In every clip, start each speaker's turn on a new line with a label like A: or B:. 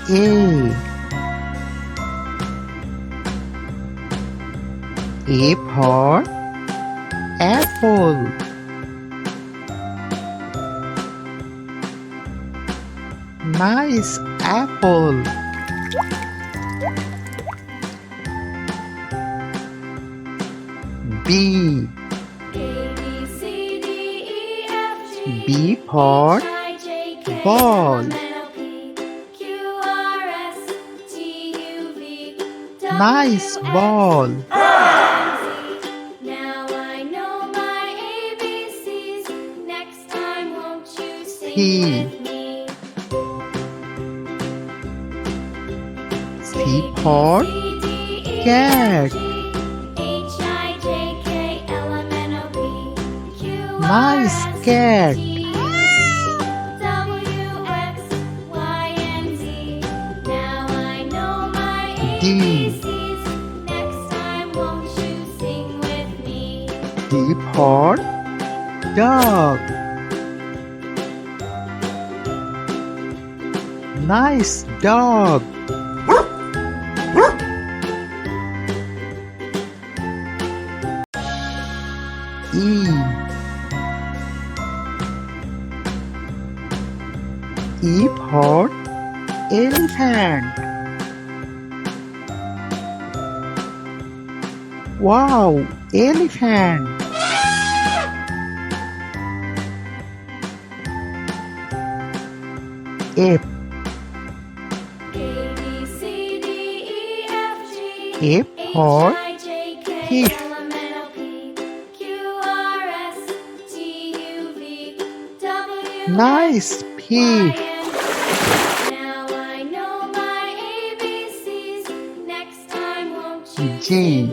A: A. A for apple. Nice apple. B. B for ball. Nice ball. C. C for cat. Nice cat. D. D for dog. Nice dog. E. E for elephant. Wow, elephant. F. F for fish. Nice fish. G.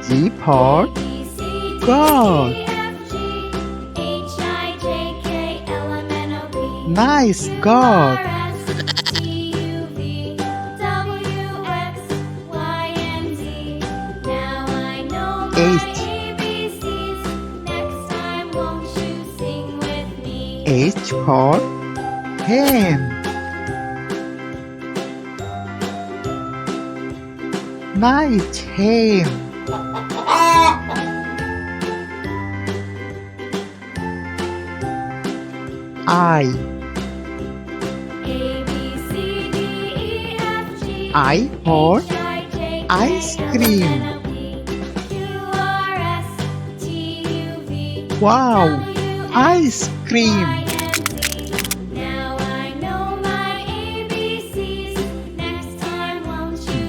A: G for God. Nice God. H. H for hen. Nice hen. I. I for ice cream. Wow, ice cream.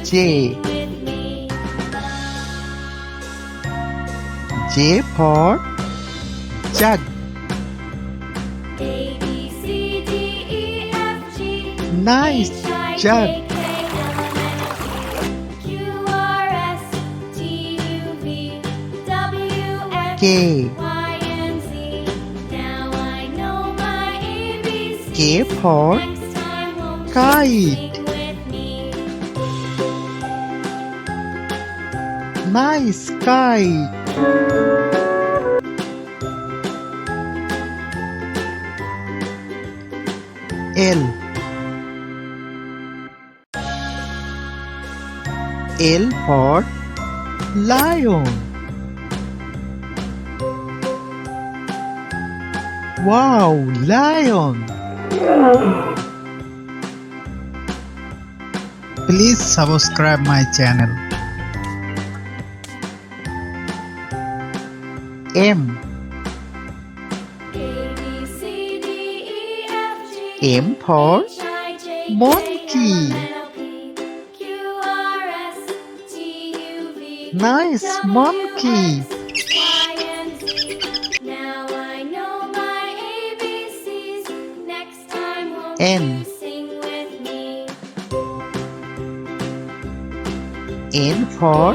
A: J. J for jug. Nice jug. K. K for kite. Nice kite. L. L for lion. Wow, lion. Please subscribe my channel. M. M for monkey. Nice monkey. N. N for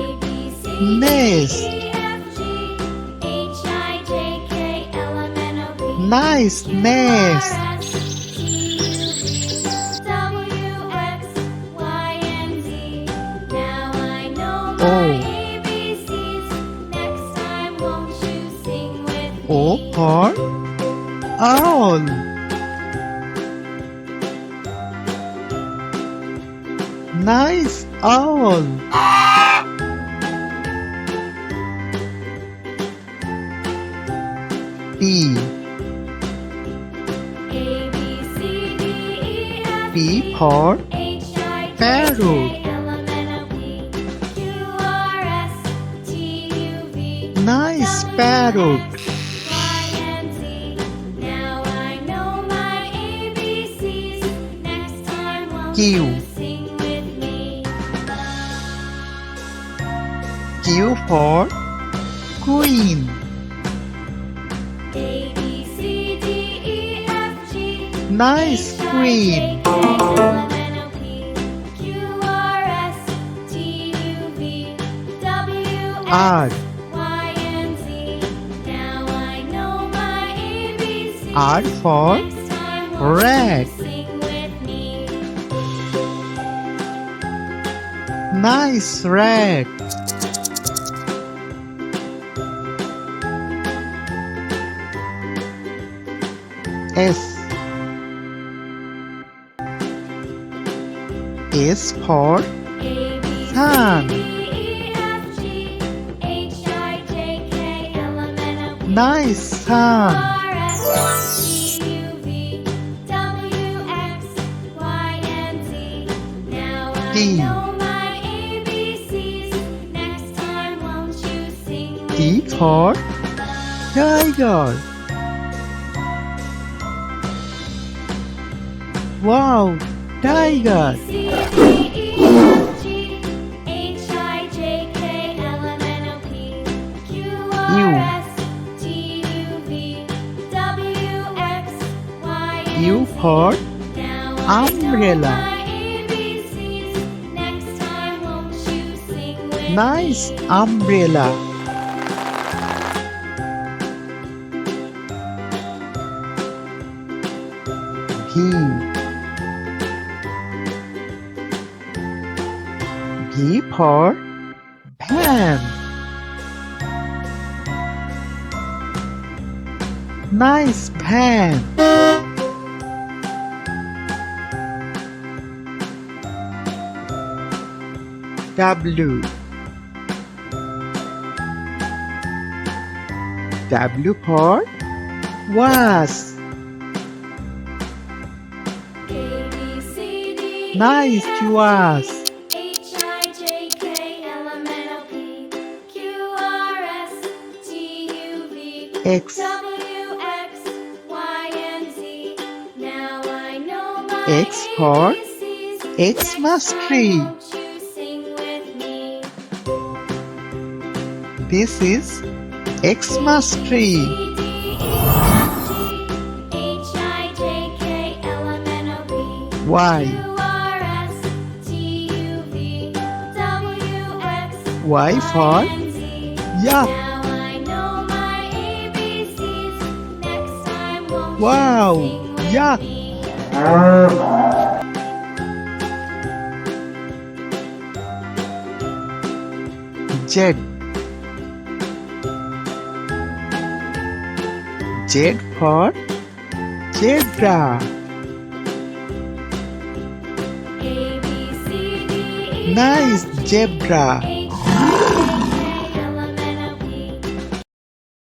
A: nest. Nice nest. O. O for owl. Nice owl. P. P for parrot. Nice parrot. Q. Q for queen. Nice queen. R. R for rat. Nice rat. S. S for sun. Nice sun. T. T for tiger. Wow, tiger. U for umbrella. Nice umbrella. V. V for van. Nice van. W. W for was. Nice was. X. X for Xmas tree. This is Xmas tree. Y. Y for yak. Wow, yak. Z. Z for zebra. Nice zebra.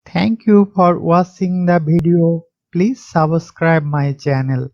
A: Thank you for watching the video. Please subscribe my channel.